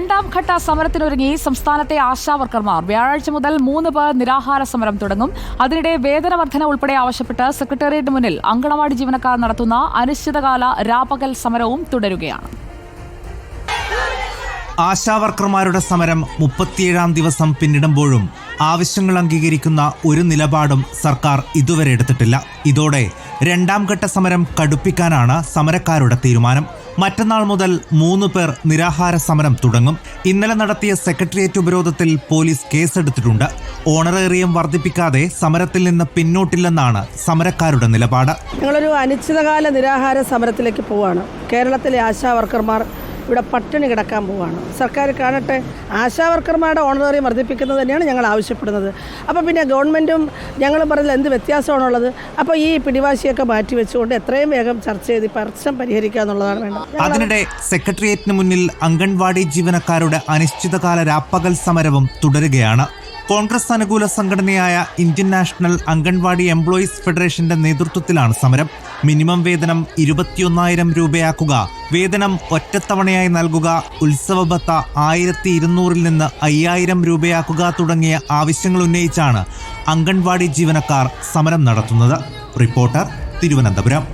രണ്ടാം ഘട്ട സമരത്തിനൊരുങ്ങി സംസ്ഥാനത്തെ ആശാവർക്കർമാർ. വ്യാഴാഴ്ച മുതൽ 3 പേർ നിരാഹാര സമരം തുടങ്ങും. അതിനിടെ വേതന വർധന ഉൾപ്പെടെ ആവശ്യപ്പെട്ട് സെക്രട്ടേറിയറ്റിന് മുന്നിൽ അങ്കണവാടി ജീവനക്കാർ നടത്തുന്ന അനിശ്ചിതകാല രാപ്പകൽ സമരവും തുടരുകയാണ്. ആശാവർക്കർമാരുടെ സമരം 37-ാം ദിവസം പിന്നിടുമ്പോഴും ആവശ്യങ്ങൾ അംഗീകരിക്കുന്ന ഒരു നിലപാടും സർക്കാർ ഇതുവരെ എടുത്തിട്ടില്ല. ഇതോടെ രണ്ടാം ഘട്ട സമരം കടുപ്പിക്കാനാണ് സമരക്കാരുടെ തീരുമാനം. മറ്റന്നാൾ മുതൽ 3 പേർ നിരാഹാര സമരം തുടങ്ങും. ഇന്നലെ നടത്തിയ സെക്രട്ടേറിയറ്റ് ഉപരോധത്തിൽ പോലീസ് കേസെടുത്തിട്ടുണ്ട്. ഓണറേറിയം വർദ്ധിപ്പിക്കാതെ സമരത്തിൽ നിന്ന് പിന്നോട്ടില്ലെന്നാണ് സമരക്കാരുടെ നിലപാട്. ഞങ്ങളൊരു അനിശ്ചിതകാല നിരാഹാര സമരത്തിലേക്ക് പോവുകയാണ്. കേരളത്തിലെ ആശാവർക്കർമാർ ഇവിടെ പട്ടിണി കിടക്കാൻ പോവുകയാണ്. സർക്കാർ കാണട്ടെ. ആശാവർക്കർമാരുടെ ഓണറേറിയം വർദ്ധിപ്പിക്കുന്നത് തന്നെയാണ് ഞങ്ങൾ ആവശ്യപ്പെടുന്നത്. അപ്പോൾ പിന്നെ ഗവൺമെൻറ്റും ഞങ്ങളും പറഞ്ഞാൽ എന്ത് വ്യത്യാസമാണുള്ളത്? അപ്പോൾ ഈ പിടിവാശിയൊക്കെ മാറ്റിവെച്ചുകൊണ്ട് എത്രയും വേഗം ചർച്ച ചെയ്ത് പ്രശ്നം പരിഹരിക്കുക എന്നുള്ളതാണ് വേണ്ടത്. അതിനിടെ സെക്രട്ടേറിയറ്റിന് മുന്നിൽ അംഗൻവാടി ജീവനക്കാരുടെ അനിശ്ചിതകാല രാപ്പകൽ സമരവും തുടരുകയാണ്. കോൺഗ്രസ് അനുകൂല സംഘടനയായ ഇന്ത്യൻ നാഷണൽ അംഗൻവാടി എംപ്ലോയീസ് ഫെഡറേഷന്റെ നേതൃത്വത്തിലാണ് സമരം. മിനിമം വേതനം 21,000 രൂപയാക്കുക, വേതനം ഒറ്റത്തവണയായി നൽകുക, ഉത്സവ ഭത്ത 1,200-ൽ നിന്ന് 5,000 രൂപയാക്കുക തുടങ്ങിയ ആവശ്യങ്ങൾ ഉന്നയിച്ചാണ് അംഗൻവാടി ജീവനക്കാർ സമരം നടത്തുന്നത്. റിപ്പോർട്ടർ, തിരുവനന്തപുരം.